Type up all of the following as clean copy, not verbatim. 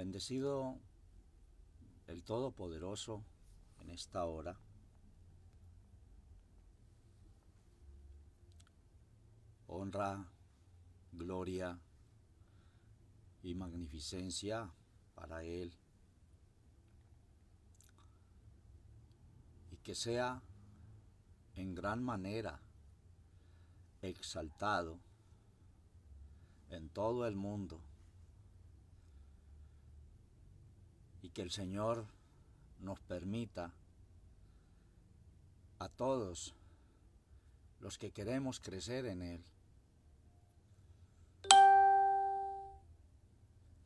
Bendecido el Todopoderoso en esta hora. Honra, gloria y magnificencia para Él. Y que sea en gran manera exaltado en todo el mundo. Y que el Señor nos permita a todos los que queremos crecer en Él,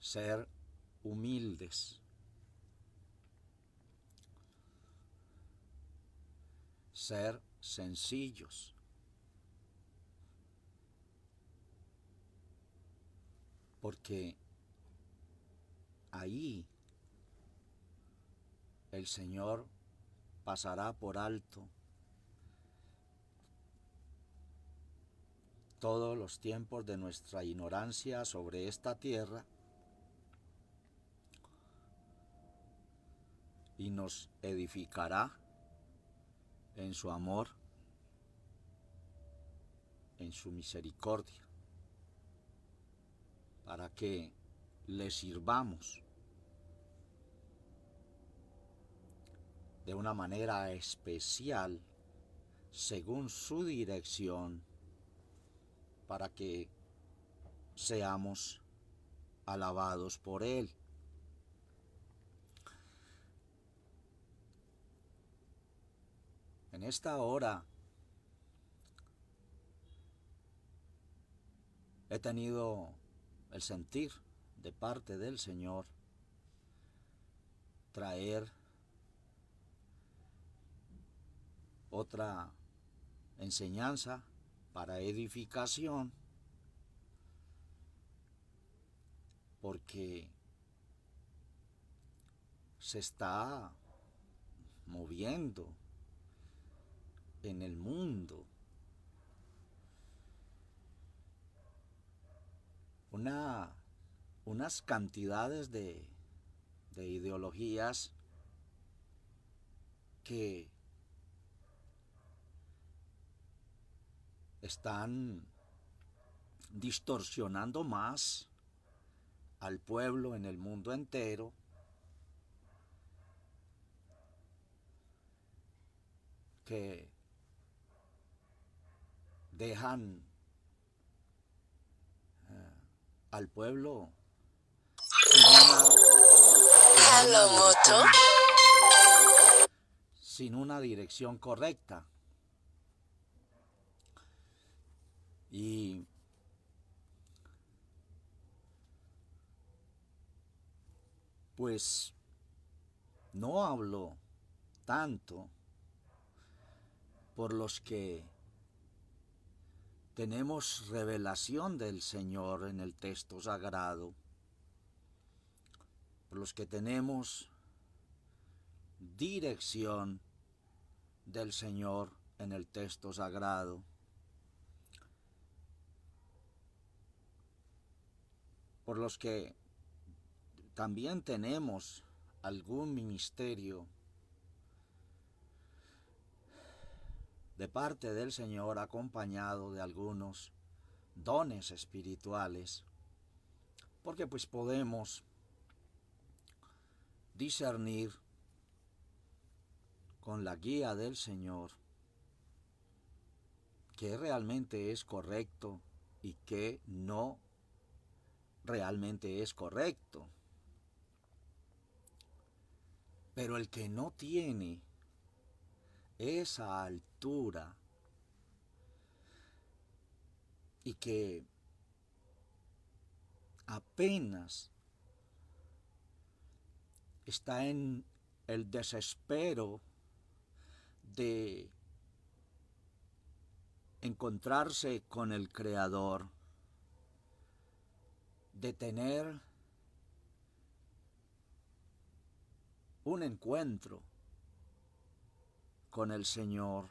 ser humildes, ser sencillos, porque ahí el Señor pasará por alto todos los tiempos de nuestra ignorancia sobre esta tierra y nos edificará en su amor, en su misericordia, para que le sirvamos de una manera especial según su dirección, para que seamos alabados por Él. En esta hora he tenido el sentir de parte del Señor traer otra enseñanza para edificación, porque se está moviendo en el mundo unas cantidades de ideologías que están distorsionando más al pueblo en el mundo entero, que dejan al pueblo sin una dirección correcta. Y pues no hablo tanto por los que tenemos revelación del Señor en el texto sagrado, por los que tenemos dirección del Señor en el texto sagrado, por los que también tenemos algún ministerio de parte del Señor acompañado de algunos dones espirituales, porque pues podemos discernir con la guía del Señor qué realmente es correcto y qué no realmente es correcto. Pero el que no tiene esa altura y que apenas está en el desespero de encontrarse con el Creador, de tener un encuentro con el Señor.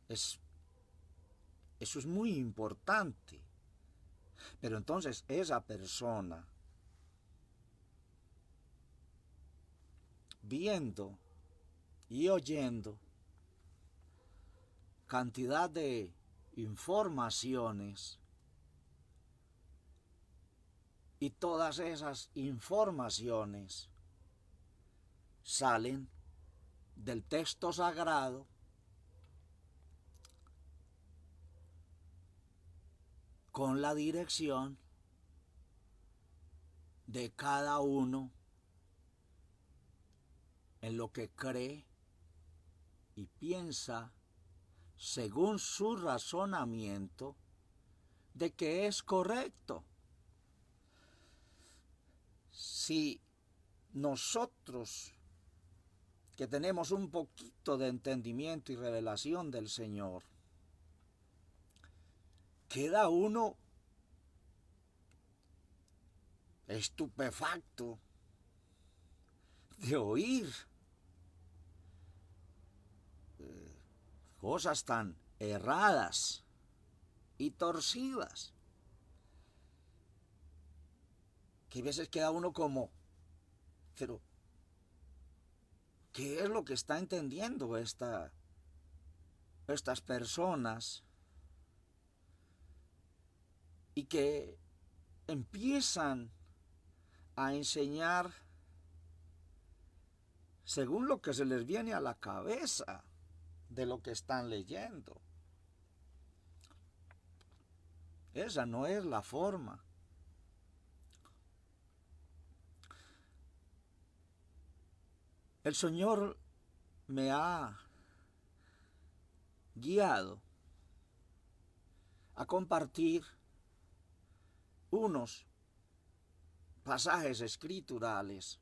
Eso es muy importante, Pero entonces esa persona, viendo y oyendo cantidad de informaciones, y todas esas informaciones salen del texto sagrado, con la dirección de cada uno en lo que cree y piensa según su razonamiento de que es correcto. Si nosotros, que tenemos un poquito de entendimiento y revelación del Señor, queda uno estupefacto de oír cosas tan erradas y torcidas, que a veces queda uno como, pero ¿qué es lo que está entendiendo estas personas? Y que empiezan a enseñar según lo que se les viene a la cabeza de lo que están leyendo. Esa no es la forma. El Señor me ha guiado a compartir unos pasajes escriturales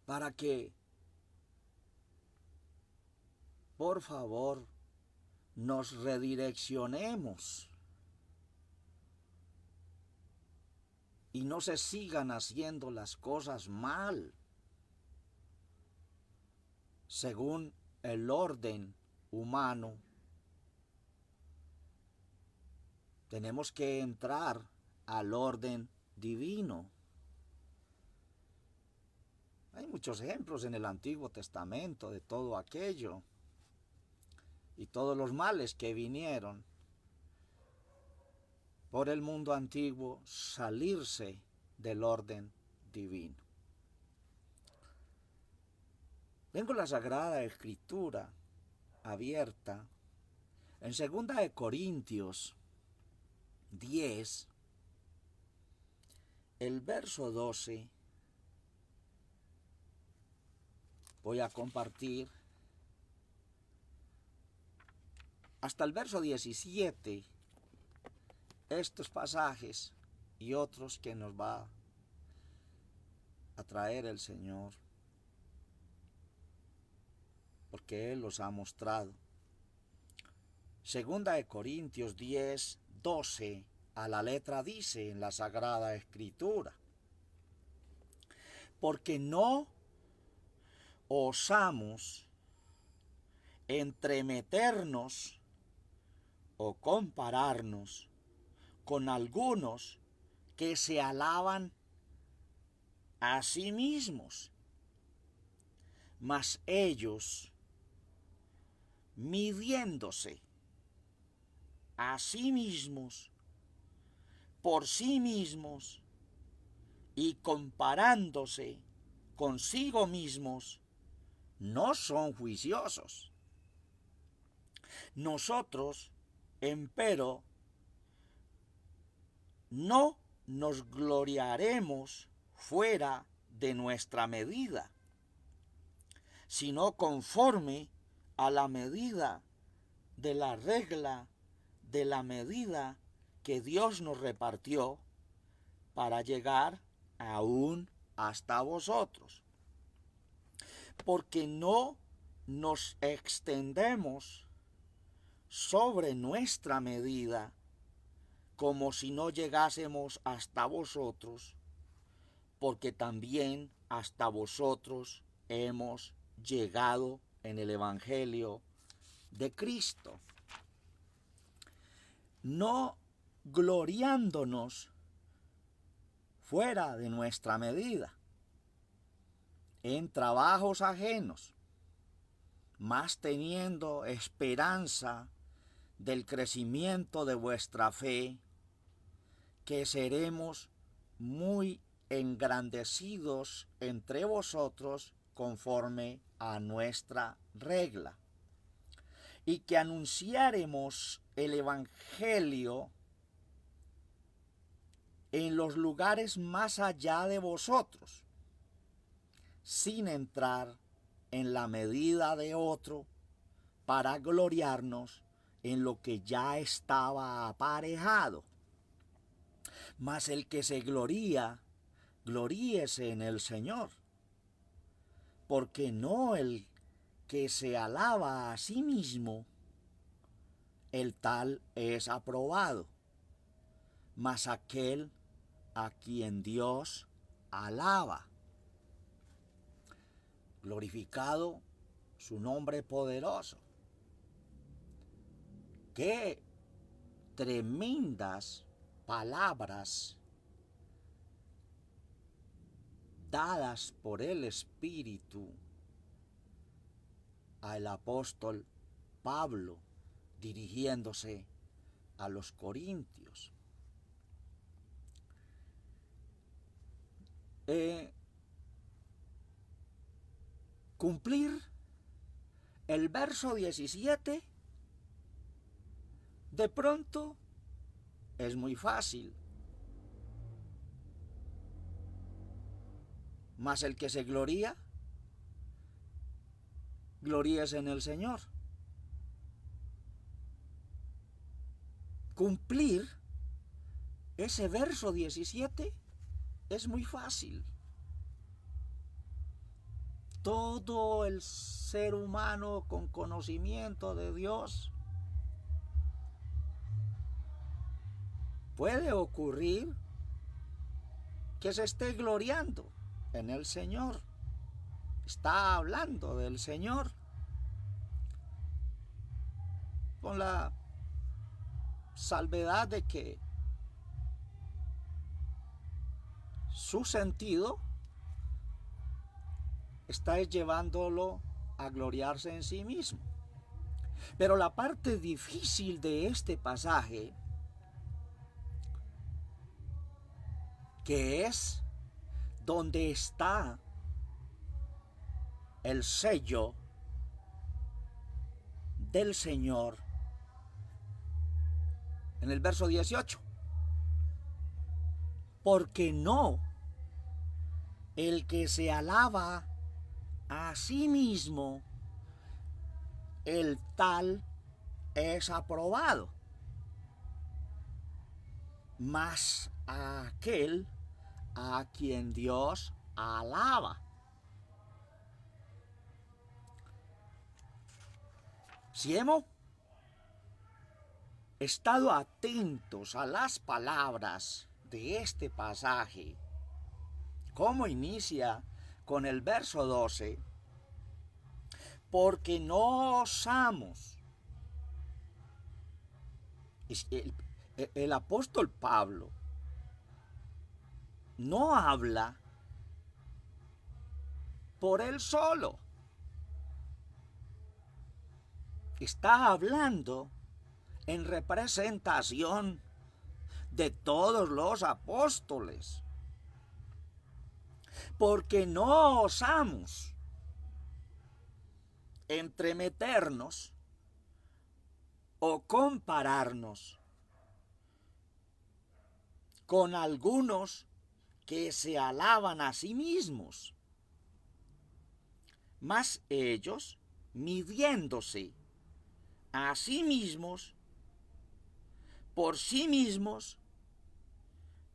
para que, por favor, nos redireccionemos y no se sigan haciendo las cosas mal, según el orden humano. Tenemos que entrar al orden divino. Hay muchos ejemplos en el Antiguo Testamento de todo aquello y todos los males que vinieron por el mundo antiguo, salirse del orden divino. Tengo la Sagrada Escritura abierta en 2 Corintios 10, el verso 12. Voy a compartir hasta el verso 17 estos pasajes y otros que nos va a traer el Señor, porque Él los ha mostrado. 2 Corintios 10, 12, a la letra dice en la Sagrada Escritura: porque no osamos entremeternos o compararnos con algunos que se alaban a sí mismos, mas ellos, midiéndose a sí mismos, por sí mismos, y comparándose consigo mismos, no son juiciosos. Nosotros, empero, no nos gloriaremos fuera de nuestra medida, sino conforme a la medida de la regla de la medida que Dios nos repartió para llegar aún hasta vosotros. Porque no nos extendemos sobre nuestra medida como si no llegásemos hasta vosotros, porque también hasta vosotros hemos llegado en el Evangelio de Cristo. no gloriándonos fuera de nuestra medida, en trabajos ajenos, mas teniendo esperanza del crecimiento de vuestra fe, que seremos muy engrandecidos entre vosotros conforme a nuestra regla, y que anunciaremos el Evangelio en los lugares más allá de vosotros, sin entrar en la medida de otro, para gloriarnos en lo que ya estaba aparejado. Mas el que se gloría, gloríese en el Señor, porque no el que se alaba a sí mismo, el tal es aprobado, mas aquel a quien Dios alaba. Glorificado su nombre poderoso. Qué tremendas palabras dadas por el Espíritu al apóstol Pablo dirigiéndose a los corintios. Cumplir el verso 17 de pronto es muy fácil, mas el que se gloría, gloríese en el Señor. Cumplir ese verso 17 es muy fácil. Todo el ser humano con conocimiento de Dios puede ocurrir que se esté gloriando en el Señor. Está hablando del Señor con la salvedad de que su sentido está llevándolo a gloriarse en sí mismo. Pero la parte difícil de este pasaje, que es donde está el sello del Señor, en el verso 18, porque no el que se alaba a sí mismo, el tal es aprobado, mas a aquel a quien Dios alaba. Si hemos estado atentos a las palabras de este pasaje, como inicia con el verso 12, porque no osamos. El apóstol Pablo no habla por él solo. Está hablando en representación de todos los apóstoles. Porque no osamos entremeternos o compararnos con algunos que se alaban a sí mismos, mas ellos, midiéndose a sí mismos, por sí mismos,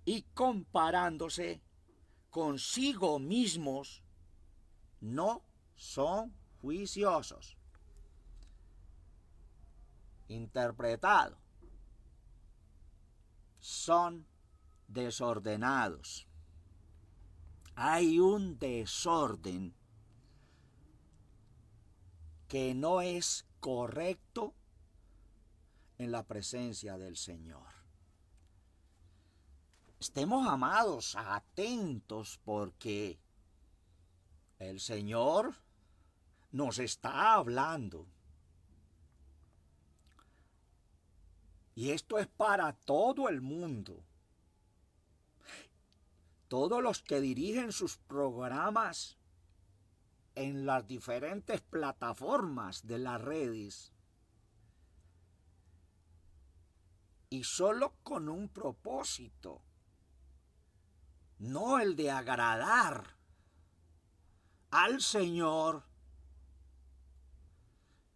y comparándose consigo mismos, no son juiciosos. Interpretado: son desordenados. Hay un desorden que no es correcto en la presencia del Señor. Estemos, amados, atentos, porque el Señor nos está hablando. Y esto es para todo el mundo. Todos los que dirigen sus programas en las diferentes plataformas de las redes, y solo con un propósito, no el de agradar al Señor,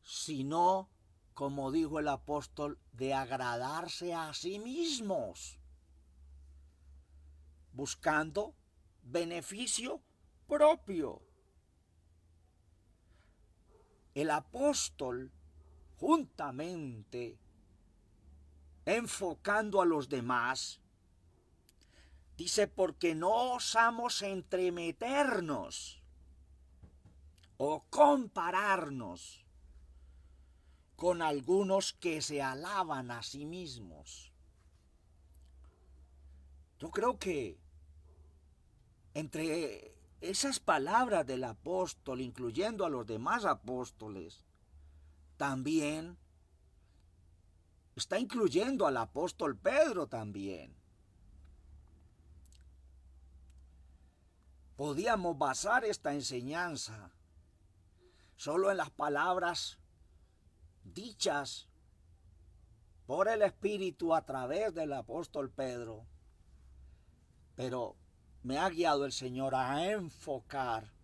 sino, como dijo el apóstol, de agradarse a sí mismos, buscando beneficio propio. El apóstol, juntamente enfocando a los demás, dice, porque no osamos entremeternos o compararnos con algunos que se alaban a sí mismos. Yo creo que entre esas palabras del apóstol, incluyendo a los demás apóstoles, también está incluyendo al apóstol Pedro también. Podíamos basar esta enseñanza solo en las palabras dichas por el Espíritu a través del apóstol Pedro, pero me ha guiado el Señor a enfocar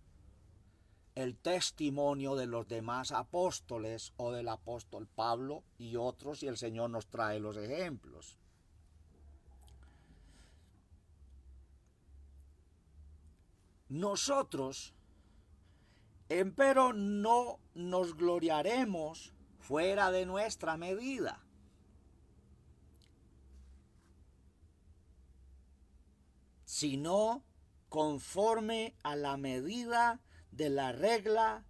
el testimonio de los demás apóstoles o del apóstol Pablo y otros, y el Señor nos trae los ejemplos. Nosotros, empero, no nos gloriaremos fuera de nuestra medida. Sino conforme a la medida de la regla,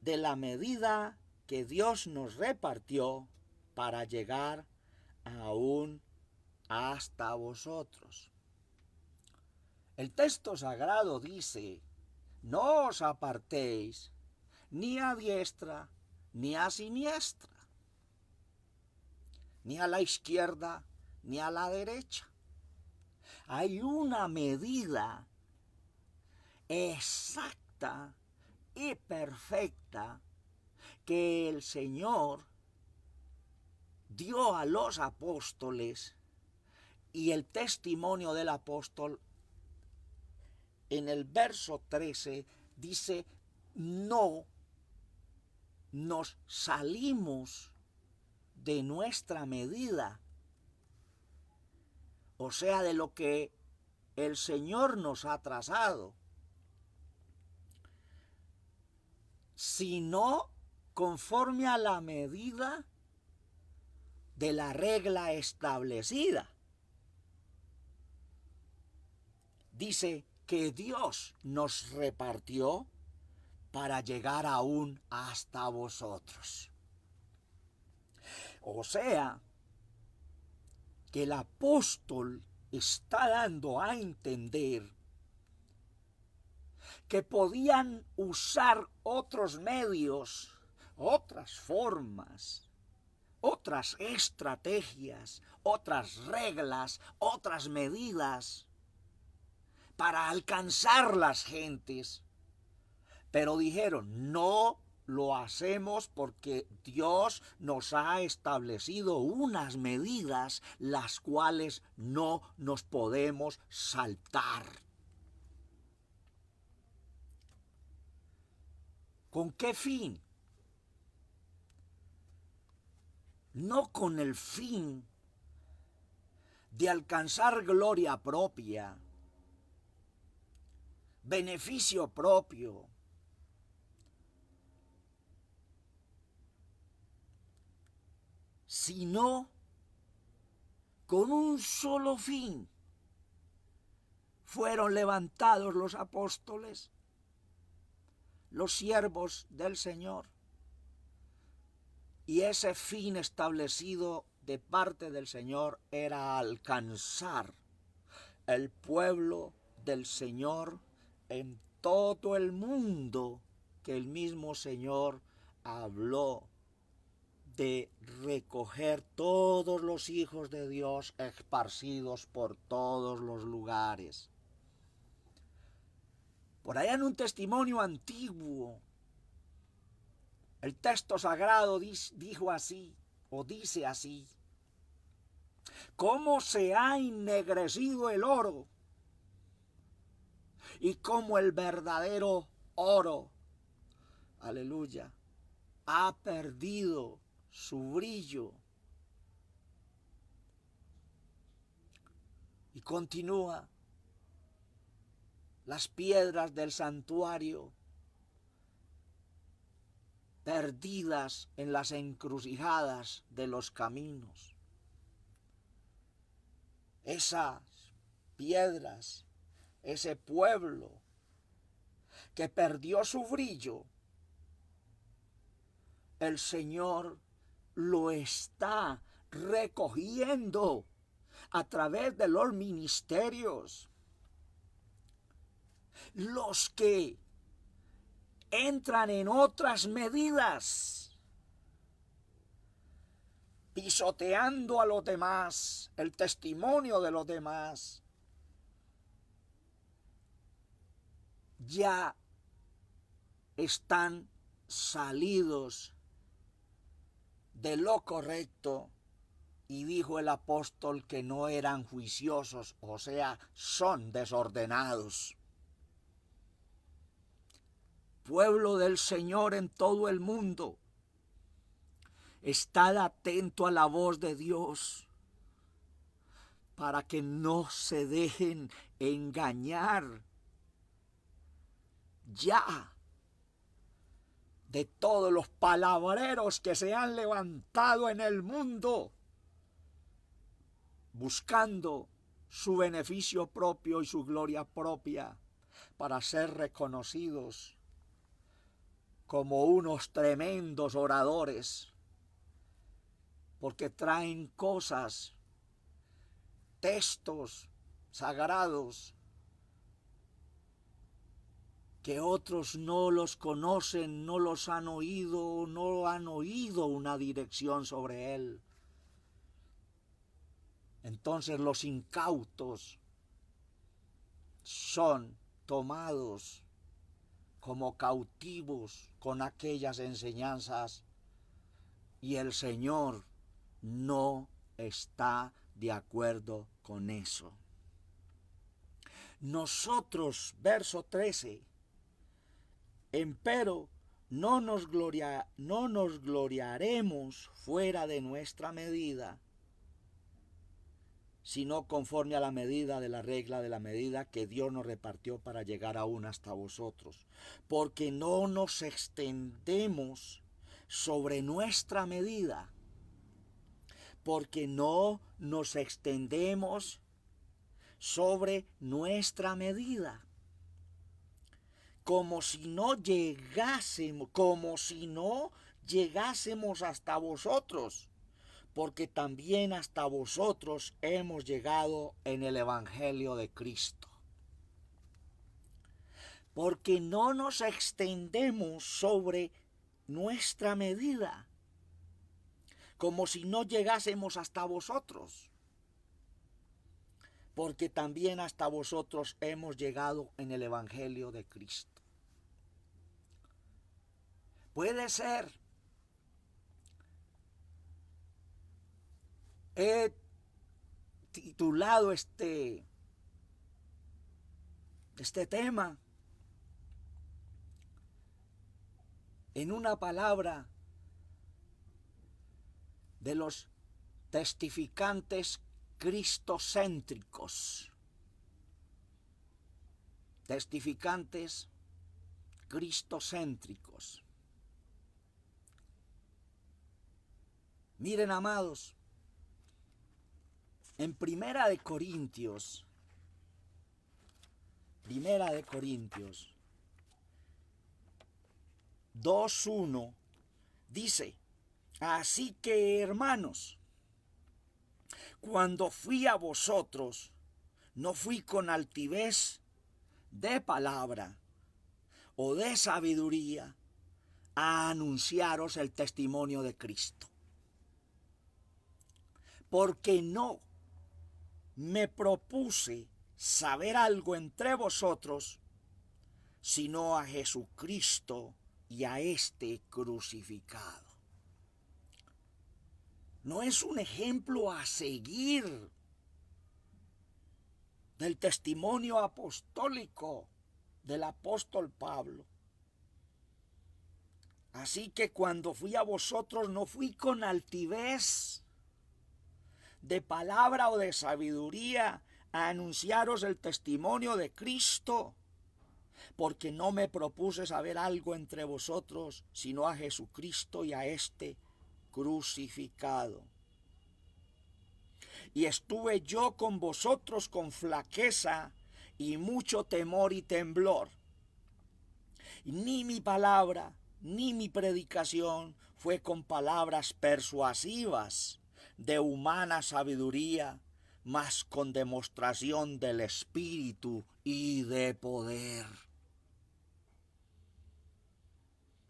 de la medida que Dios nos repartió para llegar aún hasta vosotros. El texto sagrado dice, no os apartéis ni a diestra ni a siniestra, ni a la izquierda ni a la derecha. Hay una medida exacta y perfecta que el Señor dio a los apóstoles, y el testimonio del apóstol en el verso 13 dice, no nos salimos de nuestra medida, o sea, de lo que el Señor nos ha trazado, sino conforme a la medida de la regla establecida. Dice que Dios nos repartió para llegar aún hasta vosotros. O sea, que el apóstol está dando a entender que podían usar otros medios, otras formas, otras estrategias, otras reglas, otras medidas para alcanzar las gentes. Pero dijeron, no lo hacemos porque Dios nos ha establecido unas medidas las cuales no nos podemos saltar. ¿Con qué fin? No con el fin de alcanzar gloria propia, beneficio propio, sino con un solo fin fueron levantados los apóstoles, los siervos del Señor. Y ese fin establecido de parte del Señor era alcanzar el pueblo del Señor en todo el mundo, que el mismo Señor habló de recoger todos los hijos de Dios esparcidos por todos los lugares. Por allá en un testimonio antiguo, el texto sagrado dijo así, o dice así: cómo se ha ennegrecido el oro y cómo el verdadero oro, aleluya, ha perdido su brillo. Y continúa: las piedras del santuario perdidas en las encrucijadas de los caminos. Esas piedras, ese pueblo que perdió su brillo, el Señor lo está recogiendo a través de los ministerios. Los que entran en otras medidas, pisoteando a los demás, el testimonio de los demás, ya están salidos de lo correcto, y dijo el apóstol que no eran juiciosos, o sea, son desordenados. Pueblo del Señor en todo el mundo, estad atento a la voz de Dios para que no se dejen engañar ya de todos los palabreros que se han levantado en el mundo buscando su beneficio propio y su gloria propia para ser reconocidos como unos tremendos oradores, porque traen cosas, textos sagrados que otros no los conocen, no los han oído, no han oído una dirección sobre él. Entonces los incautos son tomados como cautivos con aquellas enseñanzas, y el Señor no está de acuerdo con eso. Nosotros, verso 13, empero no nos gloriaremos fuera de nuestra medida, sino conforme a la medida de la regla de la medida que Dios nos repartió para llegar aún hasta vosotros. Porque no nos extendemos sobre nuestra medida, porque no nos extendemos sobre nuestra medida, como si no llegásemos hasta vosotros, porque también hasta vosotros hemos llegado en el Evangelio de Cristo. Porque no nos extendemos sobre nuestra medida, como si no llegásemos hasta vosotros, porque también hasta vosotros hemos llegado en el Evangelio de Cristo. Puede ser, he titulado este tema en una palabra de los testificantes cristocéntricos. Testificantes cristocéntricos. Miren, amados, en Primera de Corintios 2:1 dice: así que, hermanos, Cuando fui a vosotros, no fui con altivez de palabra o de sabiduría a anunciaros el testimonio de Cristo. Porque no me propuse saber algo entre vosotros, sino a Jesucristo y a este crucificado. No es un ejemplo a seguir del testimonio apostólico del apóstol Pablo. Así que cuando fui a vosotros no fui con altivez de palabra o de sabiduría a anunciaros el testimonio de Cristo, porque no me propuse saber algo entre vosotros, sino a Jesucristo y a este crucificado. Y estuve yo con vosotros con flaqueza y mucho temor y temblor. Ni mi palabra, ni mi predicación fue con palabras persuasivas de humana sabiduría, mas con demostración del Espíritu y de poder,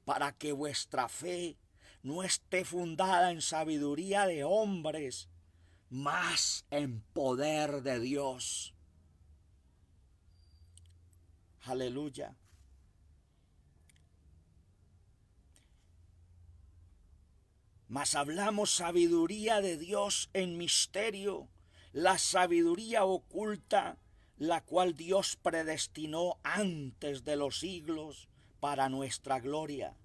para que vuestra fe no esté fundada en sabiduría de hombres, mas en poder de Dios. Aleluya. Mas hablamos sabiduría de Dios en misterio, la sabiduría oculta, la cual Dios predestinó antes de los siglos para nuestra gloria,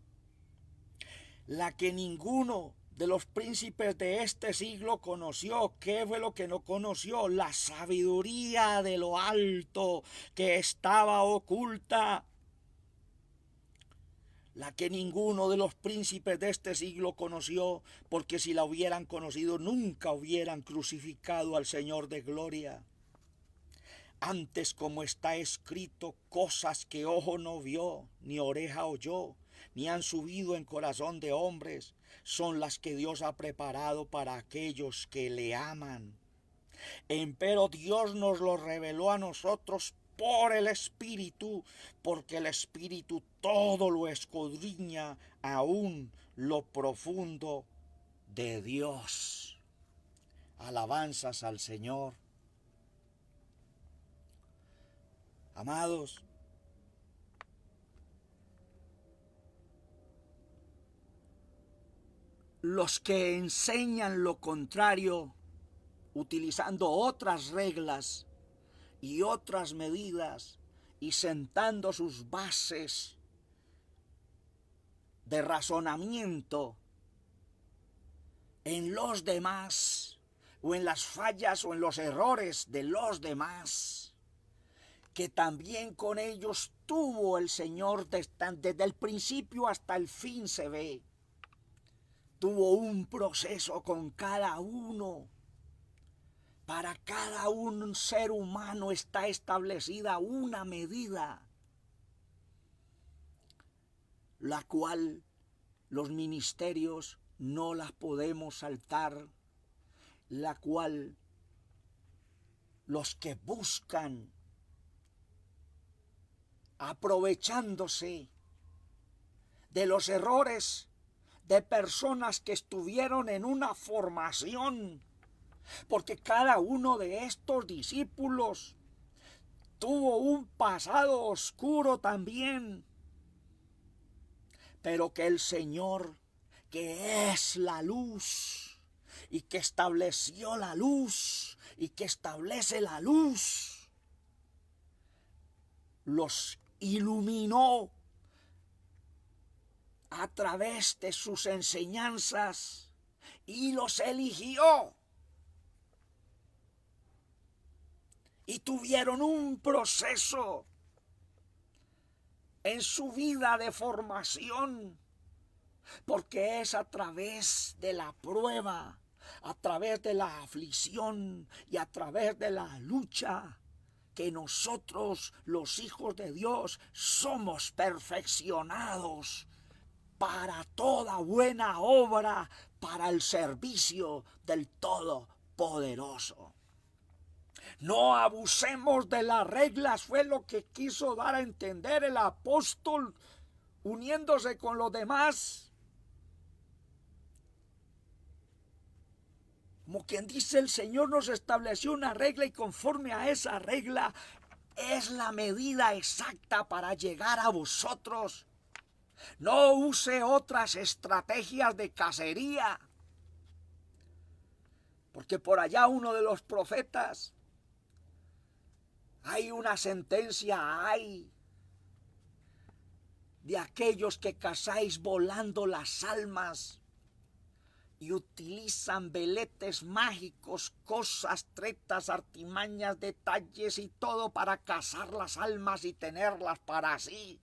la que ninguno de los príncipes de este siglo conoció. ¿Qué fue lo que no conoció? La sabiduría de lo alto que estaba oculta, la que ninguno de los príncipes de este siglo conoció, porque si la hubieran conocido nunca hubieran crucificado al Señor de gloria. Antes, como está escrito, cosas que ojo no vio, ni oreja oyó, ni han subido en corazón de hombres, son las que Dios ha preparado para aquellos que le aman. Empero Dios nos lo reveló a nosotros por el Espíritu, porque el Espíritu todo lo escudriña, aún lo profundo de Dios. Alabanzas al Señor. Amados, los que enseñan lo contrario, utilizando otras reglas y otras medidas y sentando sus bases de razonamiento en los demás, o en las fallas o en los errores de los demás, que también con ellos tuvo el Señor desde el principio hasta el fin. Se ve, tuvo un proceso con cada uno. Para cada un ser humano está establecida una medida, la cual los ministerios no las podemos saltar, la cual los que buscan, aprovechándose de los errores de personas que estuvieron en una formación, porque cada uno de estos discípulos tuvo un pasado oscuro también, pero que el Señor, que es la luz y que estableció la luz y que establece la luz, los iluminó a través de sus enseñanzas y los eligió. Y tuvieron un proceso en su vida de formación, porque es a través de la prueba, a través de la aflicción y a través de la lucha que nosotros, los hijos de Dios, somos perfeccionados para toda buena obra, para el servicio del Todopoderoso. poderoso. No abusemos de las reglas, fue lo que quiso dar a entender el apóstol uniéndose con los demás. Como quien dice, el Señor nos estableció una regla y conforme a esa regla es la medida exacta para llegar a vosotros. No use otras estrategias de cacería. Porque por allá uno de los profetas, hay una sentencia, hay de aquellos que cazáis volando las almas y utilizan veletes mágicos, cosas, tretas, artimañas, detalles y todo para cazar las almas y tenerlas para sí.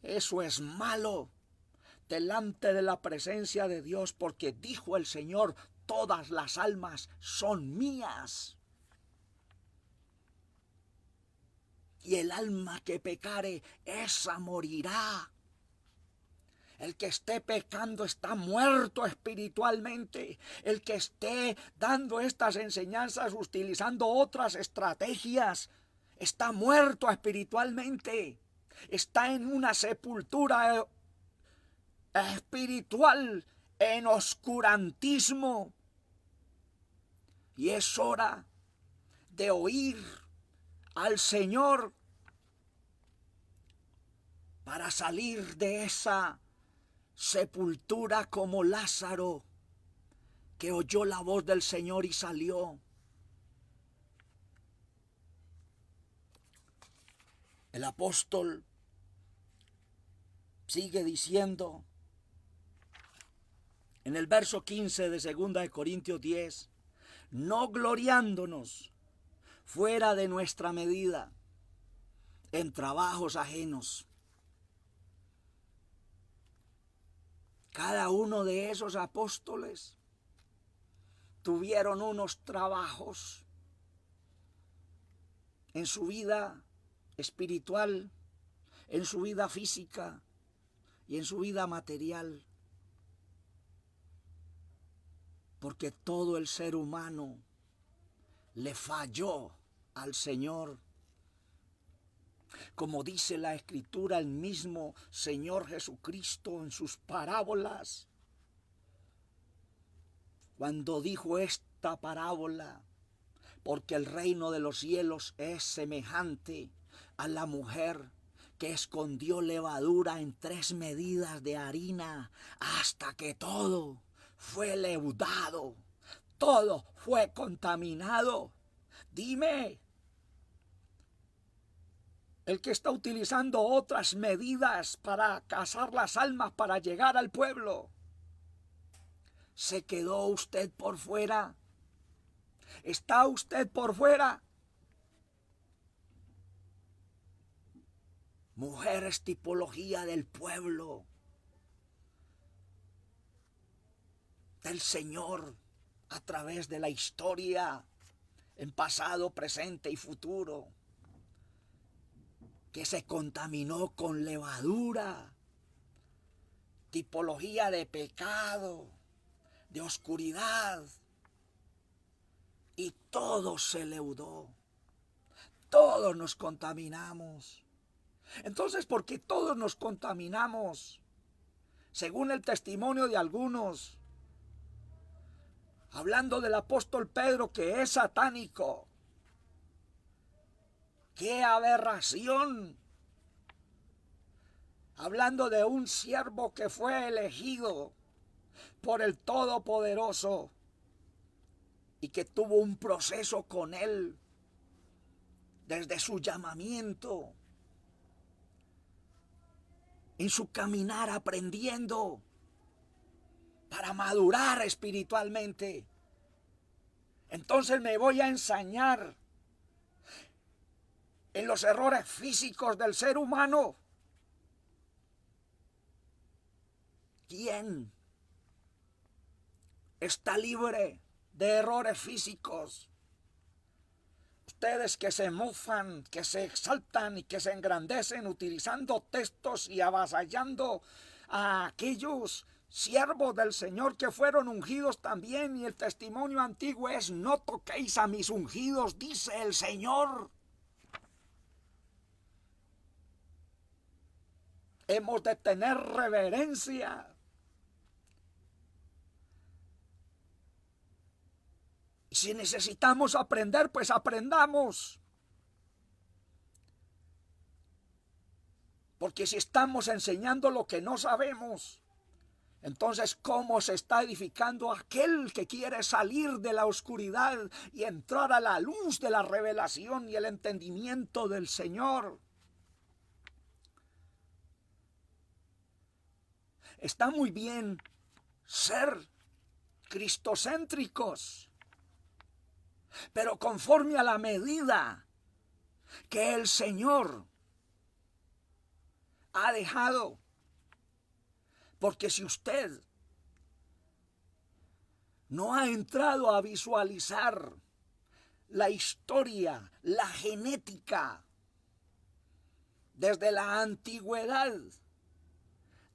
Eso es malo delante de la presencia de Dios, porque dijo el Señor, todas las almas son mías. Y el alma que pecare, esa morirá. El que esté pecando está muerto espiritualmente. El que esté dando estas enseñanzas utilizando otras estrategias está muerto espiritualmente. Está en una sepultura espiritual, en oscurantismo. Y es hora de oír al Señor para salir de esa sepultura como Lázaro, que oyó la voz del Señor y salió. El apóstol sigue diciendo en el verso 15 de 2 Corintios 10, no gloriándonos fuera de nuestra medida en trabajos ajenos. Cada uno de esos apóstoles tuvieron unos trabajos en su vida espiritual, en su vida física y en su vida material. Porque todo el ser humano le falló al Señor. Como dice la Escritura, el mismo Señor Jesucristo en sus parábolas, cuando dijo esta parábola, porque el reino de los cielos es semejante a la mujer que escondió levadura en 3 medidas de harina hasta que todo fue leudado, todo fue contaminado. Dime, el que está utilizando otras medidas para cazar las almas para llegar al pueblo, ¿se quedó usted por fuera? ¿Está usted por fuera? Mujer es tipología del pueblo del Señor a través de la historia, en pasado, presente y futuro, que se contaminó con levadura, tipología de pecado, de oscuridad, y todo se leudó. Todos nos contaminamos. Entonces, porque todos nos contaminamos, según el testimonio de algunos, hablando del apóstol Pedro, que es satánico, ¡qué aberración! Hablando de un siervo que fue elegido por el Todopoderoso y que tuvo un proceso con él desde su llamamiento, en su caminar aprendiendo para madurar espiritualmente. Entonces me voy a ensañar en los errores físicos del ser humano. ¿Quién está libre de errores físicos? Ustedes que se mofan, que se exaltan y que se engrandecen utilizando textos y avasallando a aquellos siervos del Señor que fueron ungidos también, y el testimonio antiguo es: no toquéis a mis ungidos, dice el Señor. Hemos de tener reverencia. Y si necesitamos aprender, pues aprendamos. Porque si estamos enseñando lo que no sabemos, entonces ¿cómo se está edificando aquel que quiere salir de la oscuridad y entrar a la luz de la revelación y el entendimiento del Señor? Está muy bien ser cristocéntricos, pero conforme a la medida que el Señor ha dejado. Porque si usted no ha entrado a visualizar la historia, la genética, desde la antigüedad,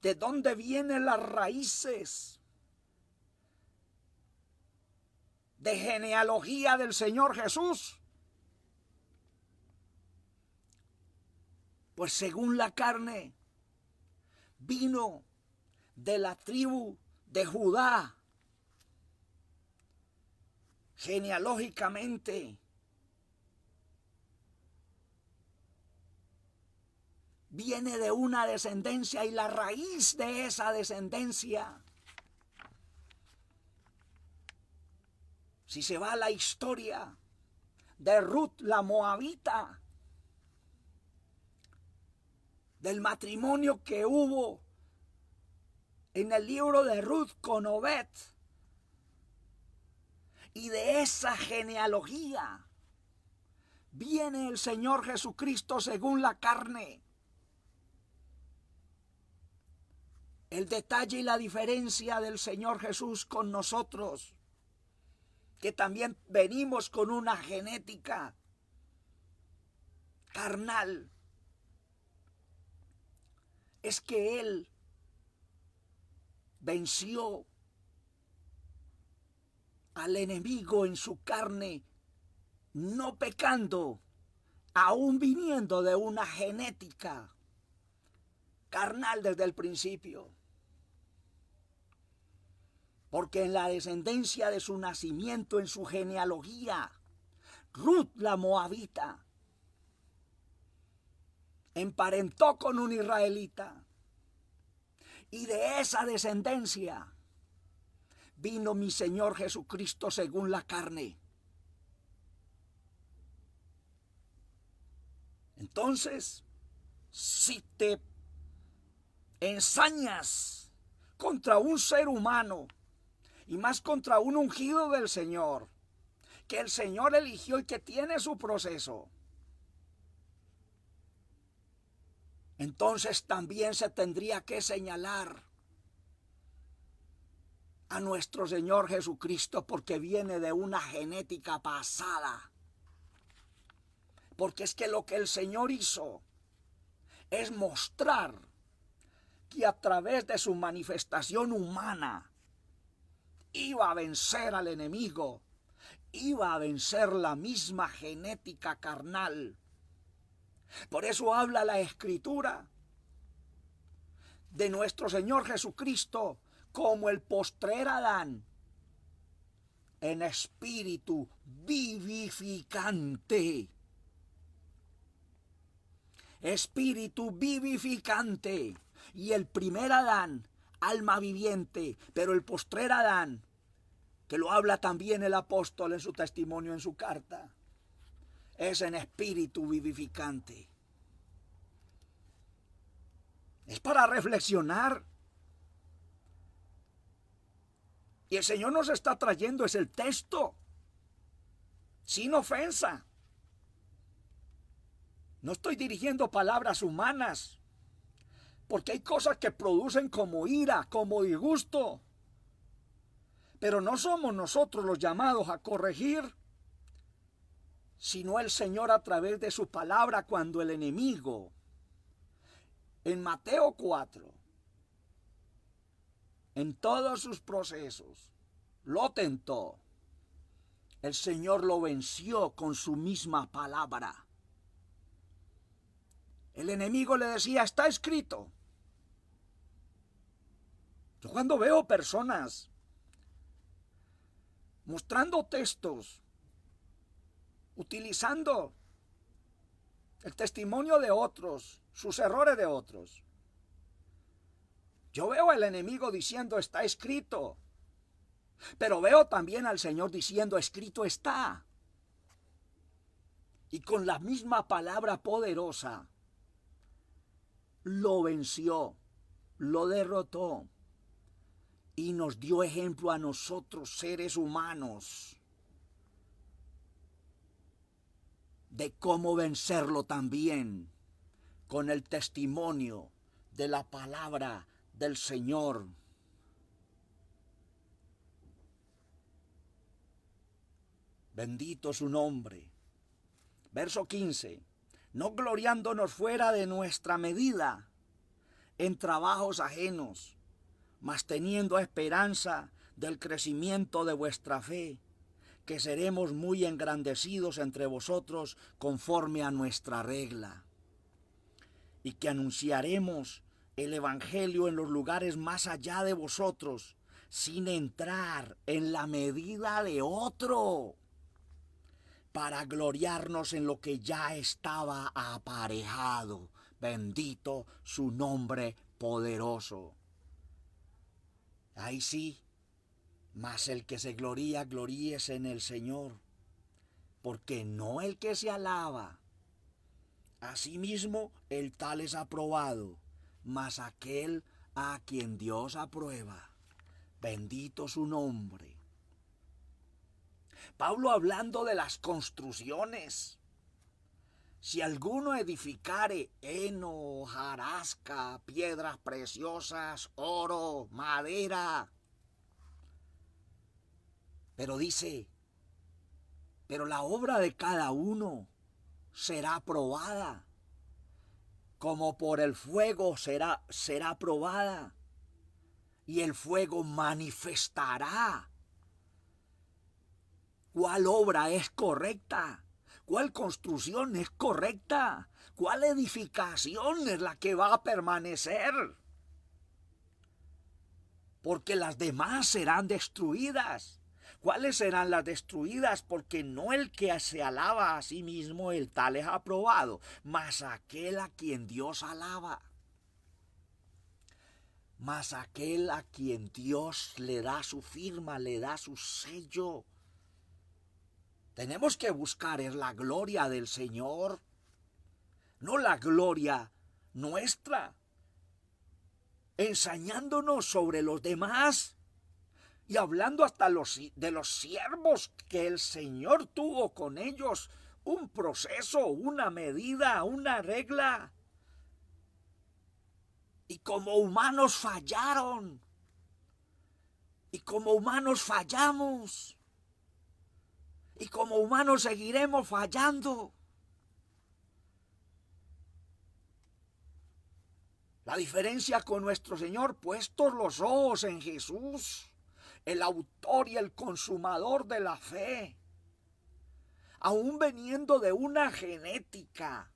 de dónde vienen las raíces de genealogía del Señor Jesús, pues según la carne vino de la tribu de Judá, genealógicamente viene de una descendencia, y la raíz de esa descendencia, si se va a la historia de Ruth la moabita, del matrimonio que hubo en el libro de Ruth con Obed, y de esa genealogía viene el Señor Jesucristo según la carne. El detalle y la diferencia del Señor Jesús con nosotros, que también venimos con una genética carnal, es que Él venció al enemigo en su carne, no pecando, aún viniendo de una genética carnal desde el principio. Porque en la descendencia de su nacimiento, en su genealogía, Ruth la moabita emparentó con un israelita, y de esa descendencia vino mi Señor Jesucristo según la carne. Entonces, si te ensañas contra un ser humano, y más contra un ungido del Señor, que el Señor eligió y que tiene su proceso, entonces también se tendría que señalar a nuestro Señor Jesucristo, porque viene de una genética pasada. Porque es que lo que el Señor hizo es mostrar que a través de su manifestación humana iba a vencer al enemigo, iba a vencer la misma genética carnal. Por eso habla la Escritura de nuestro Señor Jesucristo como el postrer Adán, en espíritu vivificante. Espíritu vivificante. Y el primer Adán, alma viviente, pero el postrer Adán, que lo habla también el apóstol en su testimonio, en su carta, es en espíritu vivificante. Es para reflexionar. Y el Señor nos está trayendo es el texto, sin ofensa. No estoy dirigiendo palabras humanas, porque hay cosas que producen como ira, como disgusto. Pero no somos nosotros los llamados a corregir, sino el Señor a través de su palabra, cuando el enemigo, en Mateo 4, en todos sus procesos, lo tentó. El Señor lo venció con su misma palabra. El enemigo le decía, está escrito. Yo cuando veo personas mostrando textos, utilizando el testimonio de otros, sus errores de otros, yo veo al enemigo diciendo, está escrito. Pero veo también al Señor diciendo, escrito está. Y con la misma palabra poderosa, lo venció, lo derrotó y nos dio ejemplo a nosotros, seres humanos, de cómo vencerlo también con el testimonio de la palabra del Señor. Bendito su nombre. Verso 15. No gloriándonos fuera de nuestra medida en trabajos ajenos, mas teniendo esperanza del crecimiento de vuestra fe, que seremos muy engrandecidos entre vosotros conforme a nuestra regla, y que anunciaremos el evangelio en los lugares más allá de vosotros, sin entrar en la medida de otro, para gloriarnos en lo que ya estaba aparejado. Bendito su nombre poderoso. Ahí sí, mas el que se gloría, gloríese en el Señor, porque no el que se alaba. Asimismo, el tal es aprobado, mas aquel a quien Dios aprueba. Bendito su nombre. Pablo hablando de las construcciones. Si alguno edificare heno, hojarasca, piedras preciosas, oro, madera. Pero dice, pero la obra de cada uno será probada, como por el fuego será probada, y el fuego manifestará cuál obra es correcta, cuál construcción es correcta, cuál edificación es la que va a permanecer, porque las demás serán destruidas. ¿Cuáles serán las destruidas? Porque no el que se alaba a sí mismo, el tal es aprobado, mas aquel a quien Dios alaba. Mas aquel a quien Dios le da su firma, le da su sello. Tenemos que buscar es la gloria del Señor, no la gloria nuestra, ensañándonos sobre los demás y hablando hasta de los siervos que el Señor tuvo con ellos, un proceso, una medida, una regla. Y como humanos fallaron, y como humanos fallamos, y como humanos seguiremos fallando. La diferencia con nuestro Señor, puestos los ojos en Jesús, el autor y el consumador de la fe, aún veniendo de una genética,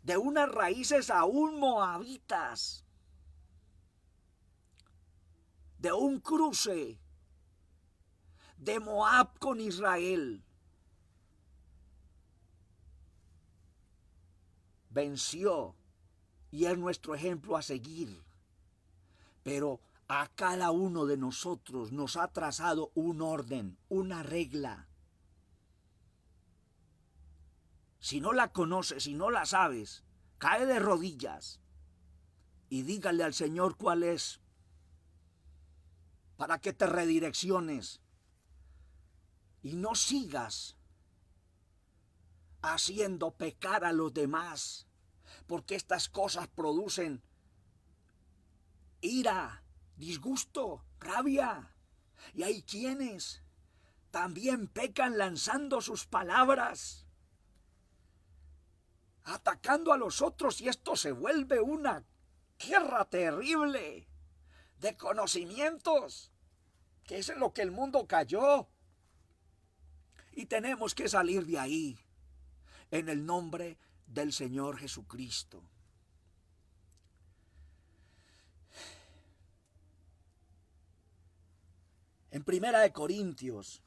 de unas raíces aún moabitas, de un cruce de Moab con Israel, venció y es nuestro ejemplo a seguir. Pero a cada uno de nosotros nos ha trazado un orden, una regla. Si no la conoces, si no la sabes, cae de rodillas y dígale al Señor cuál es, para que te redirecciones y no sigas haciendo pecar a los demás, porque estas cosas producen ira, disgusto, rabia. Y hay quienes también pecan lanzando sus palabras, atacando a los otros, y esto se vuelve una guerra terrible, de conocimientos, que es en lo que el mundo cayó. Y tenemos que salir de ahí en el nombre del Señor Jesucristo. En Primera de Corintios,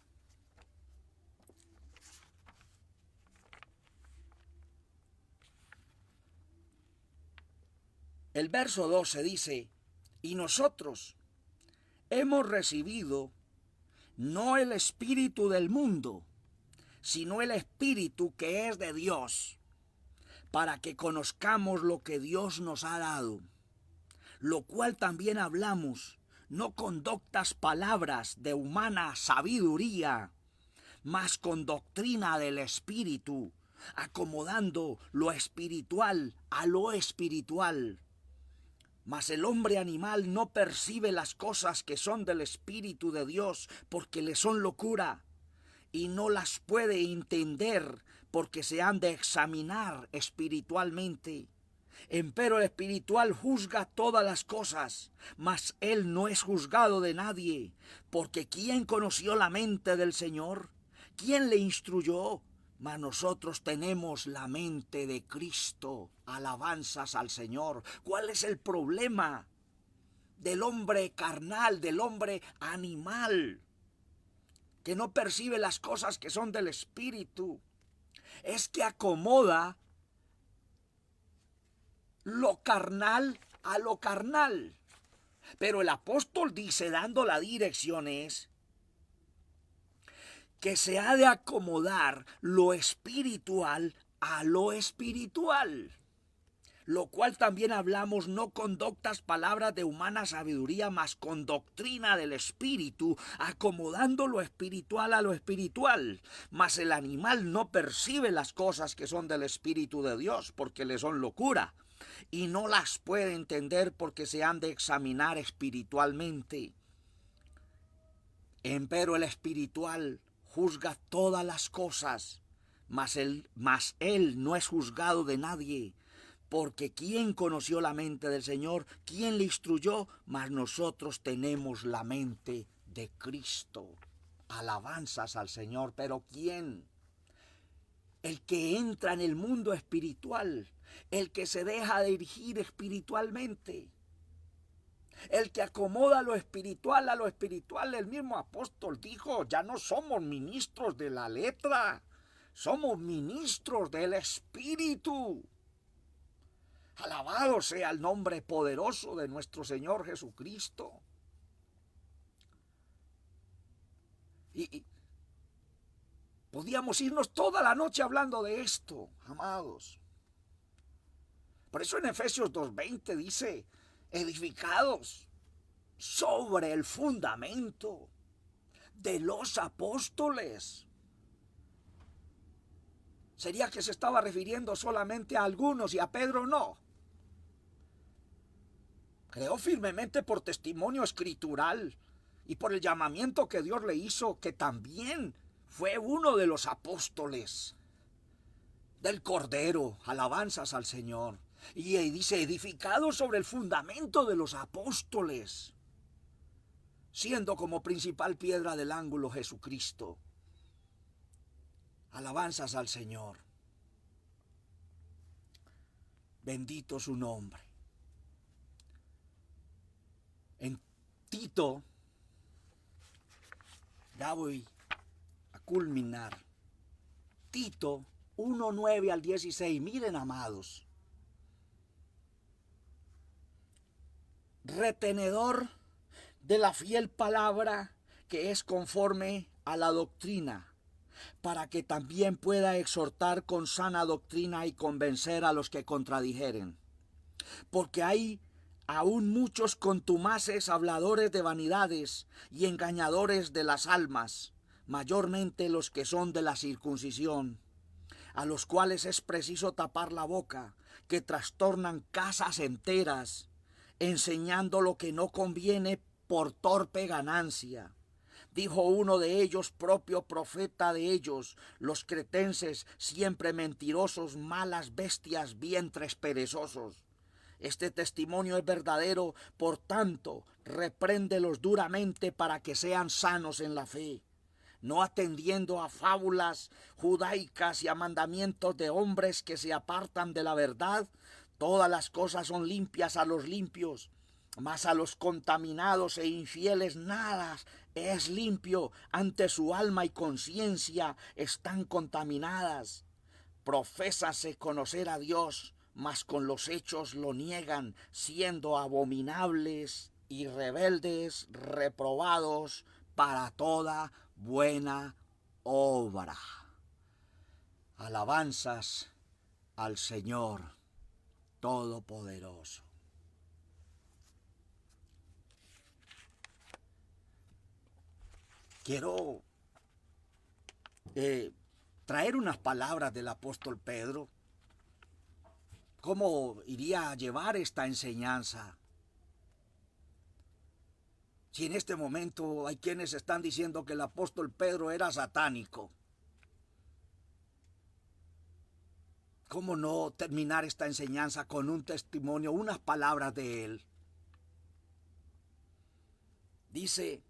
el verso 12 dice: y nosotros hemos recibido no el espíritu del mundo, sino el espíritu que es de Dios, para que conozcamos lo que Dios nos ha dado, lo cual también hablamos, no con doctas palabras de humana sabiduría, mas con doctrina del Espíritu, acomodando lo espiritual a lo espiritual. Mas el hombre animal no percibe las cosas que son del Espíritu de Dios, porque le son locura, y no las puede entender, porque se han de examinar espiritualmente. Empero el espiritual juzga todas las cosas, mas él no es juzgado de nadie, porque ¿quién conoció la mente del Señor? ¿Quién le instruyó? Mas nosotros tenemos la mente de Cristo. Alabanzas al Señor. ¿Cuál es el problema del hombre carnal, del hombre animal, que no percibe las cosas que son del Espíritu? Es que acomoda lo carnal a lo carnal. Pero el apóstol dice, dando la dirección, es que se ha de acomodar lo espiritual a lo espiritual, lo cual también hablamos no con doctas palabras de humana sabiduría, mas con doctrina del Espíritu, acomodando lo espiritual a lo espiritual. Mas el animal no percibe las cosas que son del Espíritu de Dios, porque le son locura, y no las puede entender, porque se han de examinar espiritualmente. Empero el espiritual juzga todas las cosas, mas él no es juzgado de nadie, porque ¿quién conoció la mente del Señor? ¿Quién le instruyó? Mas nosotros tenemos la mente de Cristo. Alabanzas al Señor. ¿Pero quién? El que entra en el mundo espiritual, el que se deja dirigir espiritualmente, el que acomoda lo espiritual a lo espiritual. El mismo apóstol dijo, ya no somos ministros de la letra, somos ministros del Espíritu. Alabado sea el nombre poderoso de nuestro Señor Jesucristo. Y podíamos irnos toda la noche hablando de esto, amados. Por eso en Efesios 2:20 dice, edificados sobre el fundamento de los apóstoles. ¿Sería que se estaba refiriendo solamente a algunos y a Pedro no? Creo firmemente por testimonio escritural y por el llamamiento que Dios le hizo, que también fue uno de los apóstoles del Cordero. Alabanzas al Señor. Y dice, edificado sobre el fundamento de los apóstoles, siendo como principal piedra del ángulo Jesucristo. Alabanzas al Señor. Bendito su nombre. En Tito, ya voy a culminar. Tito 1:9 al 16. Miren, amados. Retenedor de la fiel palabra que es conforme a la doctrina, para que también pueda exhortar con sana doctrina y convencer a los que contradijeren. Porque hay aún muchos contumaces, habladores de vanidades y engañadores de las almas, mayormente los que son de la circuncisión, a los cuales es preciso tapar la boca, que trastornan casas enteras, enseñando lo que no conviene por torpe ganancia. Dijo uno de ellos, propio profeta de ellos, los cretenses, siempre mentirosos, malas bestias, vientres perezosos. Este testimonio es verdadero, por tanto, repréndelos duramente para que sean sanos en la fe, no atendiendo a fábulas judaicas y a mandamientos de hombres que se apartan de la verdad. Todas las cosas son limpias a los limpios, mas a los contaminados e infieles nada es limpio, ante su alma y conciencia están contaminadas. Profésase conocer a Dios, mas con los hechos lo niegan, siendo abominables y rebeldes, reprobados para toda buena obra. Alabanzas al Señor Todopoderoso. Quiero traer unas palabras del apóstol Pedro. ¿Cómo iría a llevar esta enseñanza? Si en este momento hay quienes están diciendo que el apóstol Pedro era satánico, ¿cómo no terminar esta enseñanza con un testimonio, unas palabras de él? Dice: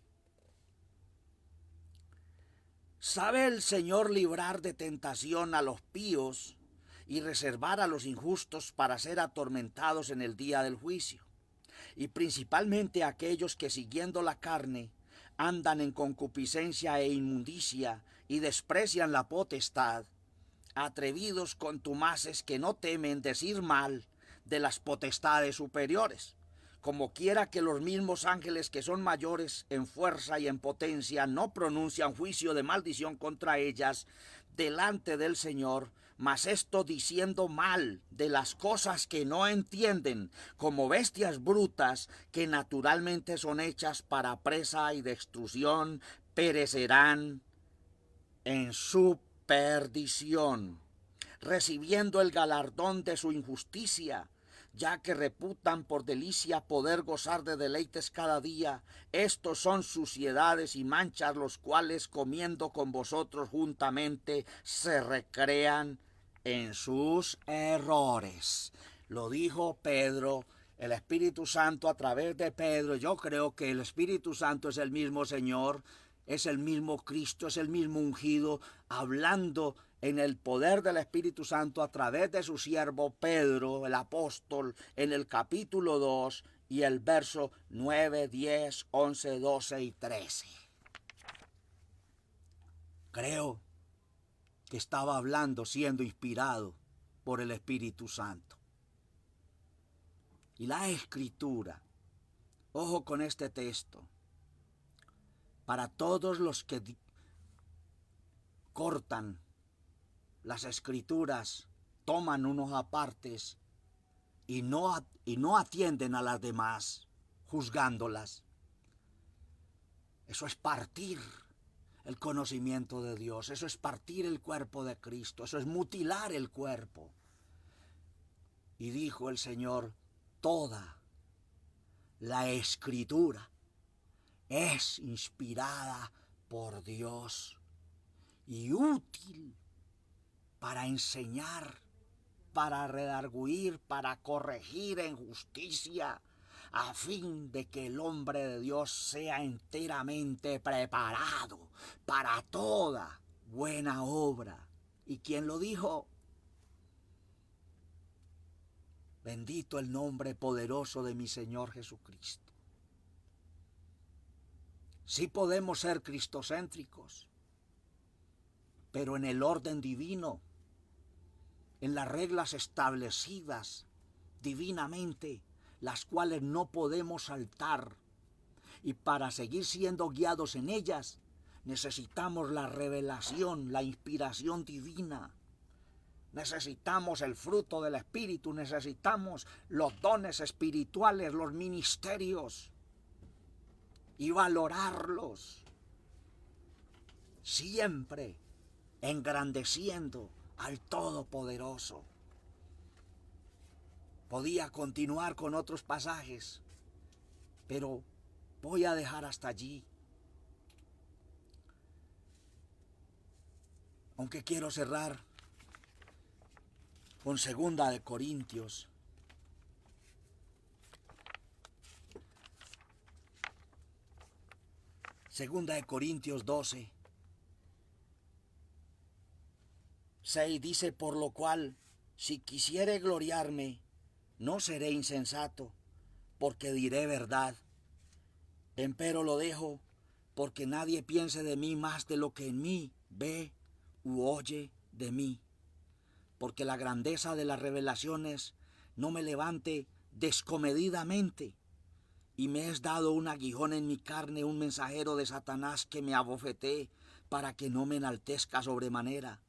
¿sabe el Señor librar de tentación a los píos y reservar a los injustos para ser atormentados en el día del juicio? Y principalmente a aquellos que siguiendo la carne andan en concupiscencia e inmundicia y desprecian la potestad, atrevidos contumaces que no temen decir mal de las potestades superiores, como quiera que los mismos ángeles que son mayores en fuerza y en potencia no pronuncian juicio de maldición contra ellas delante del Señor, mas esto diciendo mal de las cosas que no entienden, como bestias brutas que naturalmente son hechas para presa y destrucción, perecerán en su perdición, recibiendo el galardón de su injusticia, ya que reputan por delicia poder gozar de deleites cada día. Estos son suciedades y manchas, los cuales comiendo con vosotros juntamente se recrean en sus errores. Lo dijo Pedro, el Espíritu Santo a través de Pedro. Yo creo que el Espíritu Santo es el mismo Señor, es el mismo Cristo, es el mismo ungido, hablando en el poder del Espíritu Santo a través de su siervo Pedro, el apóstol, en el capítulo 2 y el verso 9, 10, 11, 12 y 13. Creo que estaba hablando siendo inspirado por el Espíritu Santo. Y la Escritura, ojo con este texto, para todos los que cortan las Escrituras, toman unos apartes y no atienden a las demás, juzgándolas. Eso es partir el conocimiento de Dios, eso es partir el cuerpo de Cristo, eso es mutilar el cuerpo. Y dijo el Señor: toda la Escritura es inspirada por Dios y útil para enseñar, para redarguir, para corregir en justicia, a fin de que el hombre de Dios sea enteramente preparado para toda buena obra. ¿Y quién lo dijo? Bendito el nombre poderoso de mi Señor Jesucristo. Sí podemos ser cristocéntricos, pero en el orden divino, en las reglas establecidas divinamente, las cuales no podemos saltar. Y para seguir siendo guiados en ellas, necesitamos la revelación, la inspiración divina. Necesitamos el fruto del Espíritu, necesitamos los dones espirituales, los ministerios, y valorarlos, siempre engrandeciendo al Todopoderoso. Podía continuar con otros pasajes, pero voy a dejar hasta allí. Aunque quiero cerrar con 2 de Corintios, Segunda de Corintios 12, 6 dice, por lo cual, si quisiere gloriarme, no seré insensato, porque diré verdad. Empero lo dejo, porque nadie piense de mí más de lo que en mí ve u oye de mí, porque la grandeza de las revelaciones no me levante descomedidamente, y me es dado un aguijón en mi carne, un mensajero de Satanás que me abofetee, para que no me enaltezca sobremanera.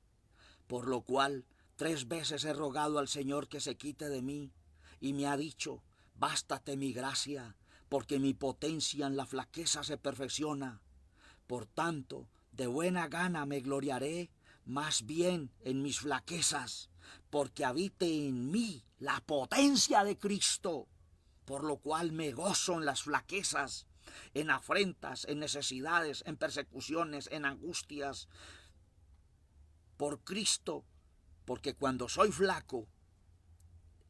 Por lo cual 3 veces he rogado al Señor que se quite de mí, y me ha dicho, bástate mi gracia, porque mi potencia en la flaqueza se perfecciona. Por tanto, de buena gana me gloriaré más bien en mis flaquezas, porque habite en mí la potencia de Cristo. Por lo cual me gozo en las flaquezas, en afrentas, en necesidades, en persecuciones, en angustias, por Cristo, porque cuando soy flaco,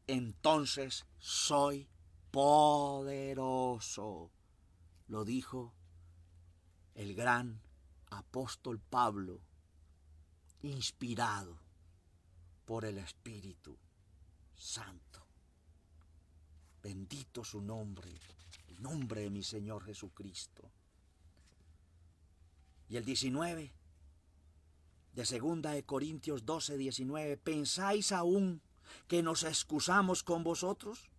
entonces soy poderoso. Lo dijo el gran apóstol Pablo, inspirado por el Espíritu Santo. Bendito su nombre, el nombre de mi Señor Jesucristo. Y el 19 de segunda de Corintios 12, 19, ¿pensáis aún que nos excusamos con vosotros?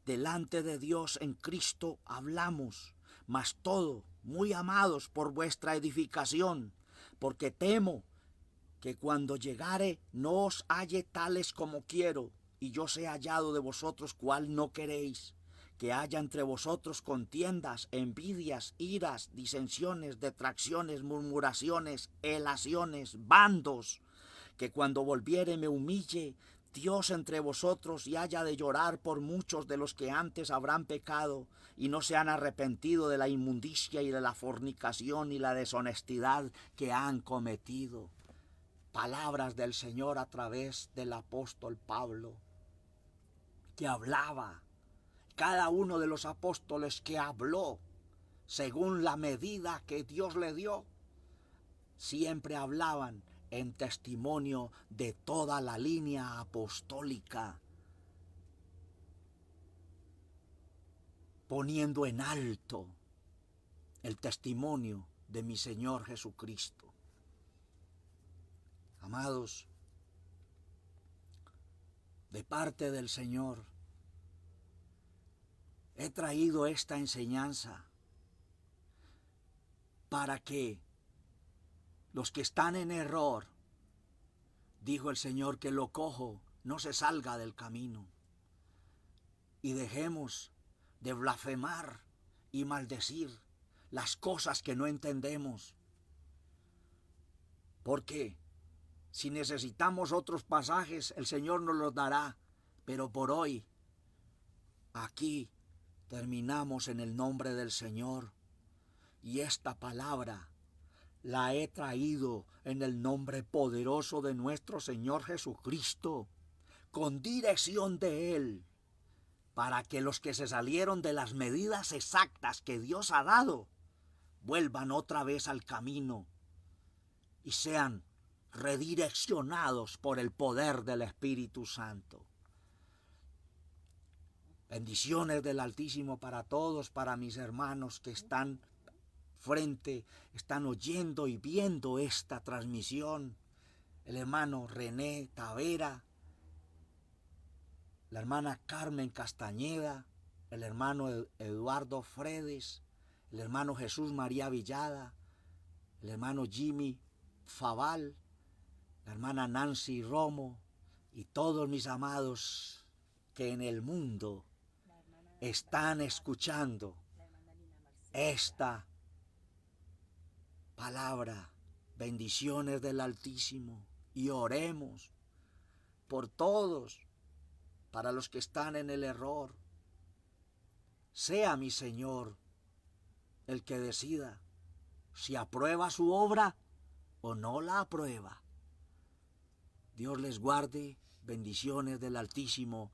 Delante de Dios en Cristo hablamos, mas todo, muy amados por vuestra edificación, porque temo que cuando llegare no os halle tales como quiero, y yo sea hallado de vosotros cual no queréis, que haya entre vosotros contiendas, envidias, iras, disensiones, detracciones, murmuraciones, elaciones, bandos, que cuando volviere me humille Dios entre vosotros y haya de llorar por muchos de los que antes habrán pecado y no se han arrepentido de la inmundicia y de la fornicación y la deshonestidad que han cometido. Palabras del Señor a través del apóstol Pablo, que hablaba. Cada uno de los apóstoles que habló, según la medida que Dios le dio, siempre hablaban en testimonio de toda la línea apostólica, poniendo en alto el testimonio de mi Señor Jesucristo. Amados, de parte del Señor, he traído esta enseñanza para que los que están en error, dijo el Señor, que lo cojo no se salga del camino, y dejemos de blasfemar y maldecir las cosas que no entendemos. Porque si necesitamos otros pasajes, el Señor nos los dará, pero por hoy aquí terminamos en el nombre del Señor, y esta palabra la he traído en el nombre poderoso de nuestro Señor Jesucristo, con dirección de Él, para que los que se salieron de las medidas exactas que Dios ha dado, vuelvan otra vez al camino y sean redireccionados por el poder del Espíritu Santo. Bendiciones del Altísimo para todos, para mis hermanos que están están oyendo y viendo esta transmisión. El hermano René Tavera, la hermana Carmen Castañeda, el hermano Eduardo Fredes, el hermano Jesús María Villada, el hermano Jimmy Faval, la hermana Nancy Romo y todos mis amados que en el mundo están escuchando esta palabra. Bendiciones del Altísimo, y oremos por todos, para los que están en el error. Sea mi Señor el que decida si aprueba su obra o no la aprueba. Dios les guarde. Bendiciones del Altísimo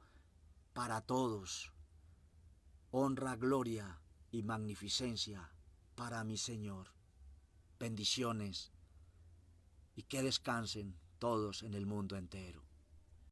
para todos. Honra, gloria y magnificencia para mi Señor. Bendiciones y que descansen todos en el mundo entero.